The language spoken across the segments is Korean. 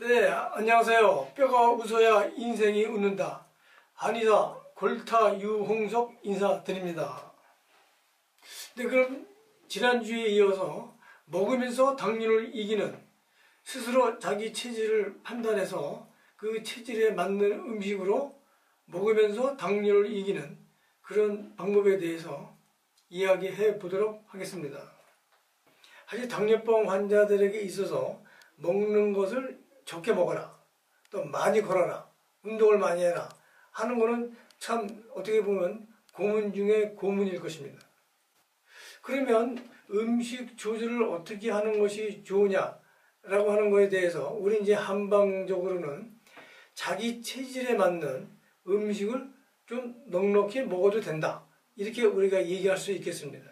네, 안녕하세요. 뼈가 웃어야 인생이 웃는다. 한의사 골타 유홍석 인사드립니다. 네, 그럼 지난주에 이어서 먹으면서 당뇨를 이기는, 스스로 자기 체질을 판단해서 그 체질에 맞는 음식으로 먹으면서 당뇨를 이기는 그런 방법에 대해서 이야기해 보도록 하겠습니다. 사실 당뇨병 환자들에게 있어서 먹는 것을 적게 먹어라, 또 많이 걸어라, 운동을 많이 해라 하는 거는 참 어떻게 보면 고문 중에 고문일 것입니다. 그러면 음식 조절을 어떻게 하는 것이 좋으냐라고 하는 것에 대해서 우리 이제 한방적으로는 자기 체질에 맞는 음식을 좀 넉넉히 먹어도 된다, 이렇게 우리가 얘기할 수 있겠습니다.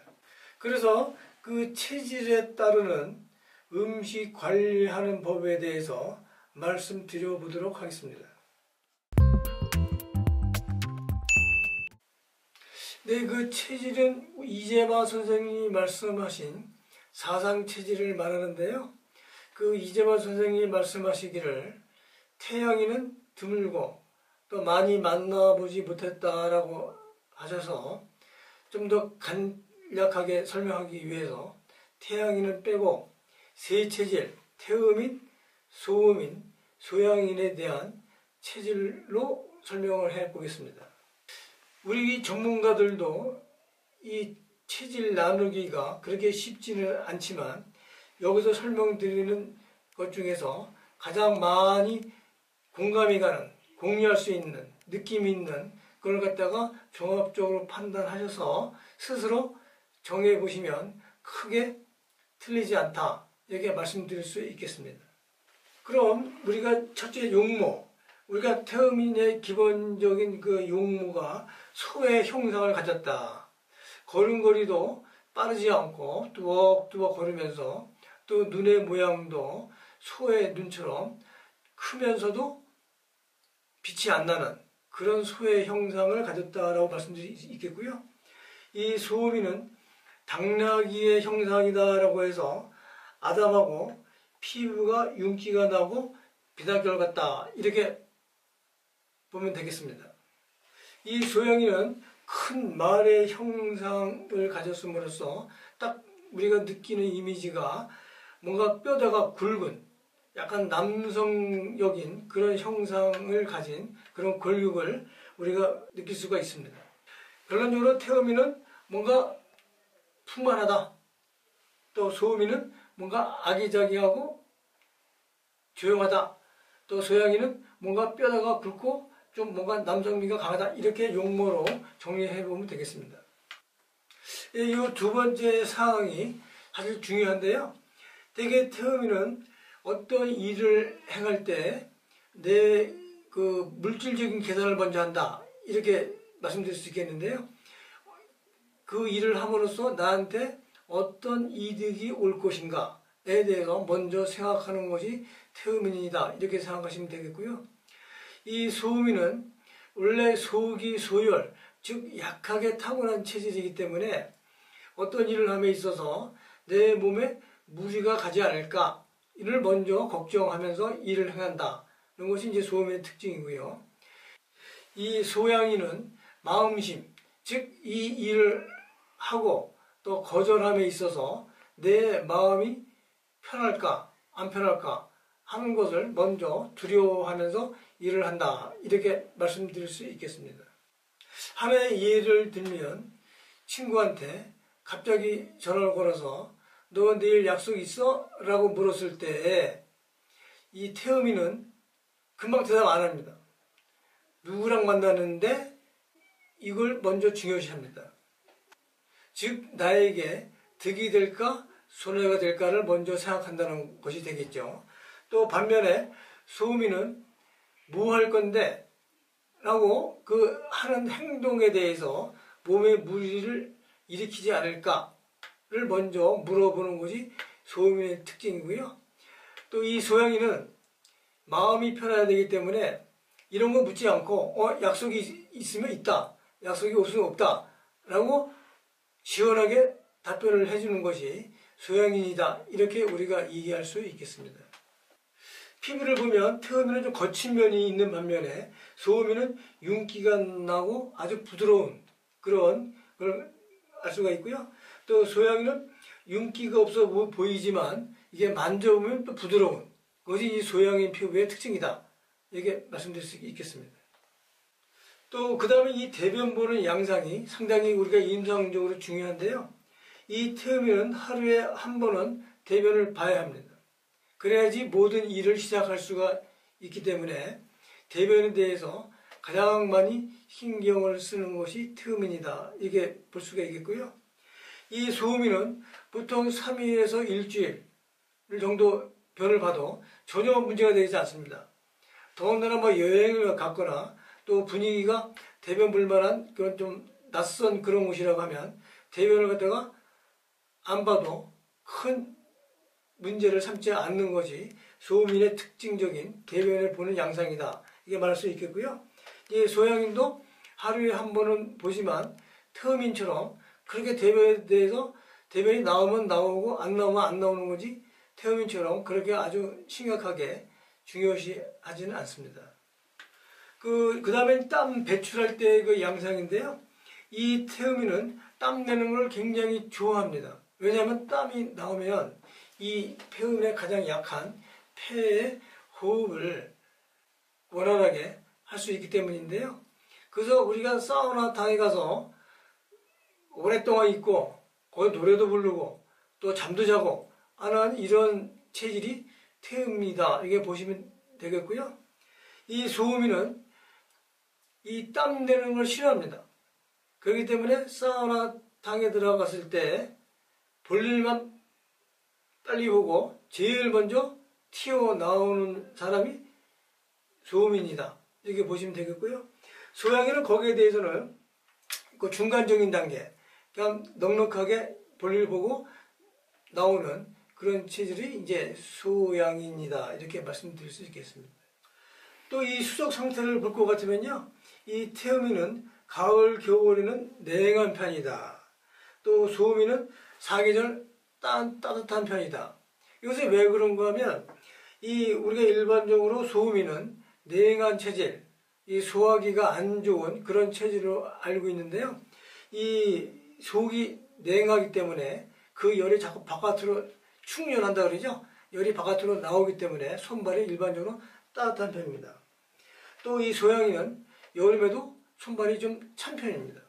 그래서 그 체질에 따르는 음식 관리하는 법에 대해서 말씀드려 보도록 하겠습니다. 네, 그 체질은 이재마 선생님이 말씀하신 사상체질을 말하는데요. 그 이재마 선생님이 말씀하시기를 태양이는 드물고 또 많이 만나보지 못했다라고 하셔서 좀 더 간략하게 설명하기 위해서 태양인은 빼고 세 체질, 태음인, 소음인, 소양인에 대한 체질로 설명을 해 보겠습니다. 우리 전문가들도 이 체질 나누기가 그렇게 쉽지는 않지만 여기서 설명드리는 것 중에서 가장 많이 공감이 가는, 공유할 수 있는, 느낌 있는 그걸 갖다가 종합적으로 판단하셔서 스스로 정해보시면 크게 틀리지 않다, 이렇게 말씀드릴 수 있겠습니다. 그럼 우리가 첫째 용모, 우리가 태음인의 기본적인 그 용모가 소의 형상을 가졌다. 걸음걸이도 빠르지 않고 뚜벅뚜벅 걸으면서 또 눈의 모양도 소의 눈처럼 크면서도 빛이 안 나는 그런 소의 형상을 가졌다라고 말씀드릴 수 있겠고요. 이 소음이는 당나귀의 형상이다라고 해서 아담하고 피부가 윤기가 나고 비단결 같다, 이렇게 보면 되겠습니다. 이 소양이는 큰 말의 형상을 가졌음으로써 딱 우리가 느끼는 이미지가 뭔가 뼈다가 굵은 약간 남성적인 그런 형상을 가진 그런 골격을 우리가 느낄 수가 있습니다. 결론적으로 태음이는 뭔가 풍만하다, 또 소음이는 뭔가 아기자기하고 조용하다, 또 소양이는 뭔가 뼈다가 굵고 좀 뭔가 남성미가 강하다, 이렇게 용모로 정리해 보면 되겠습니다. 이 두 번째 사항이 사실 중요한데요. 대개 태음이는 어떤 일을 행할 때 내 그 물질적인 계산을 먼저 한다, 이렇게 말씀드릴 수 있겠는데요. 그 일을 함으로써 나한테 어떤 이득이 올 것인가에 대해서 먼저 생각하는 것이 태음인이다, 이렇게 생각하시면 되겠고요. 이 소음인은 원래 소기 소열, 즉 약하게 타고난 체질이기 때문에 어떤 일을 함에 있어서 내 몸에 무리가 가지 않을까 이를 먼저 걱정하면서 일을 행한다, 이런 것이 이제 소음인의 특징이고요. 이 소양인은 마음심, 즉 이 일을 하고 또 거절함에 있어서 내 마음이 편할까 안 편할까 하는 것을 먼저 두려워하면서 일을 한다, 이렇게 말씀드릴 수 있겠습니다. 하나의 예를 들면 친구한테 갑자기 전화를 걸어서 너 내일 약속 있어? 라고 물었을 때 이 태음이는 금방 대답 안 합니다. 누구랑 만나는데 이걸 먼저 중요시합니다. 즉 나에게 득이 될까 손해가 될까를 먼저 생각한다는 것이 되겠죠. 또 반면에 소음이는 뭐 할 건데 라고 그 하는 행동에 대해서 몸에 무리를 일으키지 않을까를 먼저 물어보는 것이 소음인의 특징이고요. 또 이 소양이는 마음이 편해야 되기 때문에 이런 거 묻지 않고 약속이 있으면 있다, 약속이 없으면 없다 라고 시원하게 답변을 해주는 것이 소양인이다, 이렇게 우리가 얘기할 수 있겠습니다. 피부를 보면 태음인은 좀 거친 면이 있는 반면에 소음인은 윤기가 나고 아주 부드러운 그런 걸 알 수가 있고요. 또 소양인은 윤기가 없어 보이지만 이게 만져보면 또 부드러운 그것이 이 소양인 피부의 특징이다. 이렇게 말씀드릴 수 있겠습니다. 또 그 다음에 이 대변 보는 양상이 상당히 우리가 임상적으로 중요한데요. 이 태음인은 하루에 한 번은 대변을 봐야 합니다. 그래야지 모든 일을 시작할 수가 있기 때문에 대변에 대해서 가장 많이 신경을 쓰는 것이 태음인이다. 이렇게 볼 수가 있겠고요. 이 소음인은 보통 3일에서 일주일 정도 변을 봐도 전혀 문제가 되지 않습니다. 더군다나 뭐 여행을 갔거나 또 분위기가 대변 볼만한 그런 좀 낯선 그런 곳이라고 하면 대변을 갖다가 안 봐도 큰 문제를 삼지 않는 것이 소음인의 특징적인 대변을 보는 양상이다. 이게 말할 수 있겠고요. 이 소양인도 하루에 한 번은 보지만 태음인처럼 그렇게 대변에 대해서 대변이 나오면 나오고 안 나오면 안 나오는 거지 태음인처럼 그렇게 아주 심각하게 중요시하지는 않습니다. 그 다음에 땀 배출할 때 그 양상인데요. 이 태음인은 땀 내는 걸 굉장히 좋아합니다. 왜냐하면 땀이 나오면 이 폐음에 가장 약한 폐의 호흡을 원활하게 할 수 있기 때문인데요. 그래서 우리가 사우나탕에 가서 오랫동안 있고 거기 노래도 부르고 또 잠도 자고 하는 이런 체질이 태음이다. 이렇게 보시면 되겠고요. 이 소음인은 이 땀 내는 걸 싫어합니다. 그렇기 때문에 사우나탕에 들어갔을 때 볼일만 빨리 보고 제일 먼저 튀어나오는 사람이 소음인이다. 이렇게 보시면 되겠고요. 소양인은 거기에 대해서는 그 중간적인 단계, 그냥 넉넉하게 볼일 보고 나오는 그런 체질이 이제 소양인이다. 이렇게 말씀드릴 수 있겠습니다. 또 이 수족 상태를 볼 것 같으면요. 이 태음인은 가을, 겨울에는 냉한 편이다. 또 소음인은 사계절 따뜻한 편이다. 이것이 왜 그런가 하면 우리가 일반적으로 소음인은 냉한 체질, 이 소화기가 안 좋은 그런 체질로 알고 있는데요. 이 속이 냉하기 때문에 그 열이 자꾸 바깥으로 충전한다 그러죠. 열이 바깥으로 나오기 때문에 손발이 일반적으로 따뜻한 편입니다. 또 이 소양인은 여름에도 손발이 좀 찬 편입니다.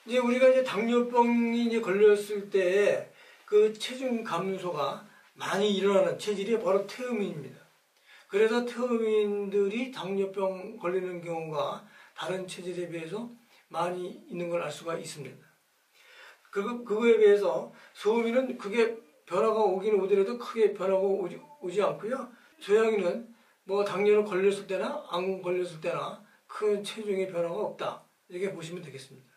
이제 우리가 이제 당뇨병이 이제 걸렸을 때 그 체중 감소가 많이 일어나는 체질이 바로 태음인입니다. 그래서 태음인들이 당뇨병 걸리는 경우가 다른 체질에 비해서 많이 있는 걸 알 수가 있습니다. 그거에 비해서 소음인은 그게 변화가 오긴 오더라도 크게 변화가 오지 않고요. 소양인은 뭐 당뇨를 걸렸을 때나 안 걸렸을 때나 큰 체중의 변화가 없다. 이렇게 보시면 되겠습니다.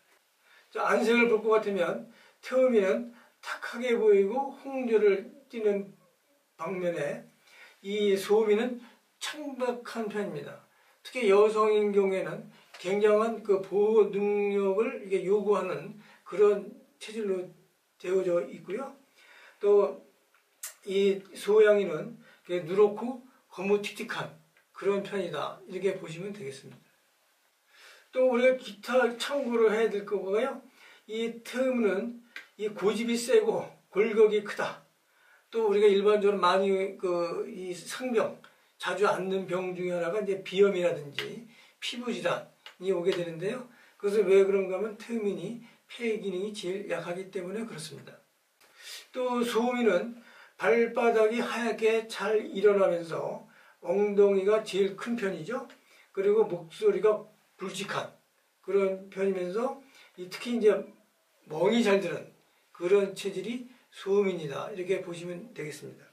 자, 안색을 볼 것 같으면 태음인은 탁하게 보이고 홍조를 띠는 방면에 이 소음인은 창백한 편입니다. 특히 여성인 경우에는 굉장한 그 보호 능력을 이게 요구하는 그런 체질로 되어져 있고요. 또 이 소양인은 누렇고 거무틱틱한 그런 편이다. 이렇게 보시면 되겠습니다. 또 우리가 기타 참고를 해야 될 거고요. 이 태음은 이 고집이 세고 골격이 크다. 또 우리가 일반적으로 많이 이 상병, 자주 앓는 병 중에 하나가 이제 비염이라든지 피부 질환이 오게 되는데요. 그것은 왜 그런가 하면 태음인이 폐 기능이 제일 약하기 때문에 그렇습니다. 또 소음인은 발바닥이 하얗게 잘 일어나면서 엉덩이가 제일 큰 편이죠. 그리고 목소리가 굵직한 그런 편이면서 특히 이제 멍이 잘 드는 그런 체질이 소음인이다. 이렇게 보시면 되겠습니다.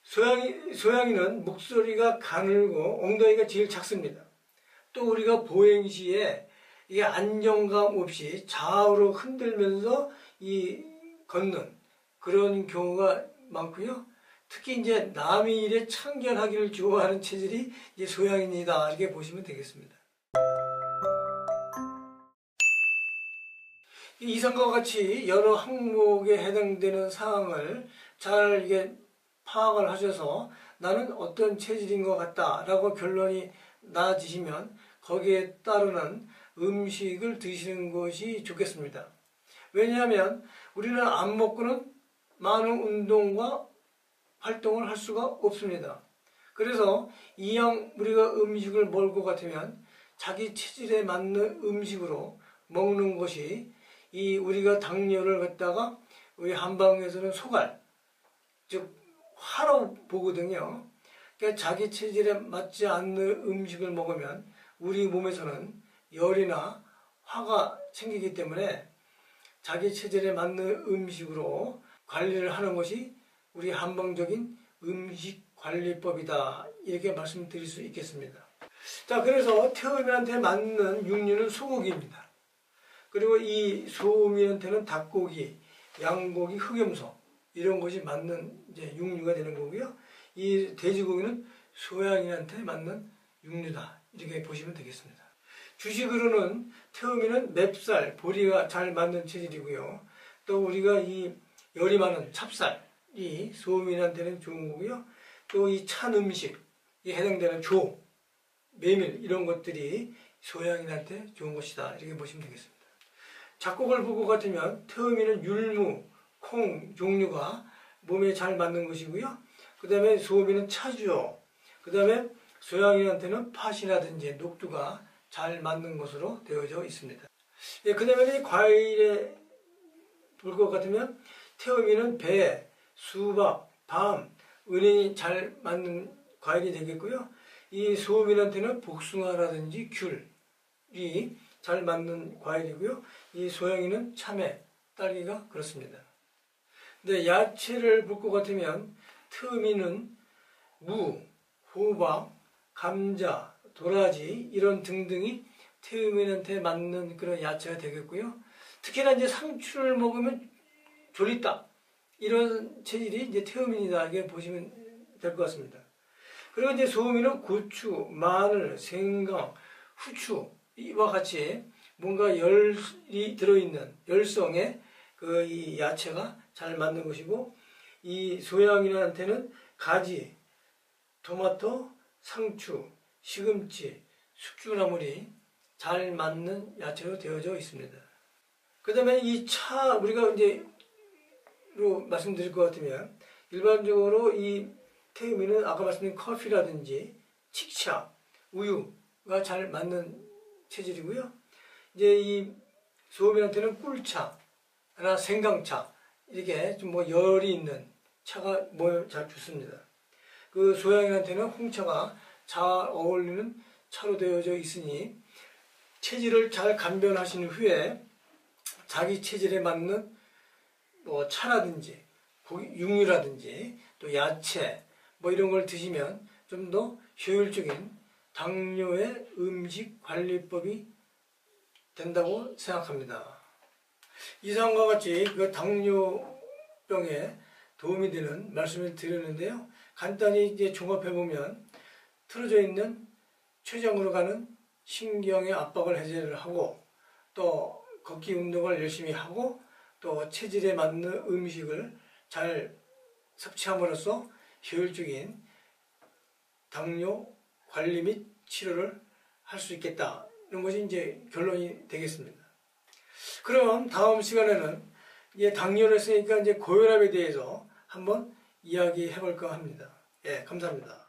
소양인은 목소리가 가늘고 엉덩이가 제일 작습니다. 또 우리가 보행 시에 이게 안정감 없이 좌우로 흔들면서 걷는 그런 경우가 많고요. 특히 이제 남의 일에 참견하기를 좋아하는 체질이 이제 소양인이다. 이렇게 보시면 되겠습니다. 이상과 같이 여러 항목에 해당되는 사항을 잘 이게 파악을 하셔서 나는 어떤 체질인 것 같다라고 결론이 나지시면 거기에 따르는 음식을 드시는 것이 좋겠습니다. 왜냐하면 우리는 안 먹고는 많은 운동과 활동을 할 수가 없습니다. 그래서 이왕 우리가 음식을 먹을 것 같으면 자기 체질에 맞는 음식으로 먹는 것이 이 우리가 당뇨를 갖다가 우리 한방에서는 소갈, 즉 화로 보거든요. 그러니까 자기 체질에 맞지 않는 음식을 먹으면 우리 몸에서는 열이나 화가 생기기 때문에 자기 체질에 맞는 음식으로 관리를 하는 것이 우리 한방적인 음식관리법이다. 이렇게 말씀드릴 수 있겠습니다. 자, 그래서 태음인한테 맞는 육류는 소고기입니다. 그리고 이 소음인한테는 닭고기, 양고기, 흑염소 이런 것이 맞는 이제 육류가 되는 거고요. 이 돼지고기는 소양인한테 맞는 육류다. 이렇게 보시면 되겠습니다. 주식으로는 태음인은 맵쌀, 보리가 잘 맞는 체질이고요. 또 우리가 이 열이 많은 찹쌀이 소음인한테는 좋은 거고요. 또 이 찬 음식에 해당되는 조, 메밀 이런 것들이 소양인한테 좋은 것이다. 이렇게 보시면 되겠습니다. 작곡을 볼 것 같으면 태음인은 율무, 콩 종류가 몸에 잘 맞는 것이고요. 그 다음에 소음인은 차주요. 그 다음에 소양인한테는 팥이라든지 녹두가 잘 맞는 것으로 되어져 있습니다. 예, 그 다음에 과일에 볼 것 같으면 태음인은 배, 수박, 밤, 은행이 잘 맞는 과일이 되겠고요. 이 소음인한테는 복숭아라든지 귤이 잘 맞는 과일이고요. 이 소양인은 참외, 딸기가 그렇습니다. 근데 야채를 볼 것 같으면 태음인은 무, 호박, 감자, 도라지 이런 등등이 태음인한테 맞는 그런 야채가 되겠고요. 특히나 이제 상추를 먹으면 졸리다 이런 체질이 이제 태음인이다 이렇게 보시면 될 것 같습니다. 그리고 이제 소음인은 고추, 마늘, 생강, 후추 이와 같이 뭔가 열이 들어있는 열성의 그 이 야채가 잘 맞는 것이고 이 소양인한테는 가지, 토마토, 상추, 시금치, 숙주나물이 잘 맞는 야채로 되어져 있습니다. 그 다음에 이 차 우리가 이제 로 말씀드릴 것 같으면 일반적으로 이 태음인은 아까 말씀드린 커피라든지 칡차, 우유가 잘 맞는 체질이고요. 이제 이 소음인한테는 꿀차나 생강차 이렇게 좀 뭐 열이 있는 차가 뭐 잘 좋습니다. 그 소양인한테는 홍차가 잘 어울리는 차로 되어져 있으니 체질을 잘 간변하신 후에 자기 체질에 맞는 뭐 차라든지 육류라든지 또 야채 뭐 이런 걸 드시면 좀 더 효율적인 당뇨의 음식 관리법이 된다고 생각합니다. 이상과 같이 그 당뇨병에 도움이 되는 말씀을 드렸는데요. 간단히 이제 종합해 보면 틀어져 있는 췌장으로 가는 신경의 압박을 해제를 하고 또 걷기 운동을 열심히 하고 또 체질에 맞는 음식을 잘 섭취함으로써 효율적인 당뇨 관리 및 치료를 할 수 있겠다. 이런 것이 이제 결론이 되겠습니다. 그럼 다음 시간에는 이제 당뇨를 했으니까 이제 고혈압에 대해서 한번 이야기해 볼까 합니다. 예, 감사합니다.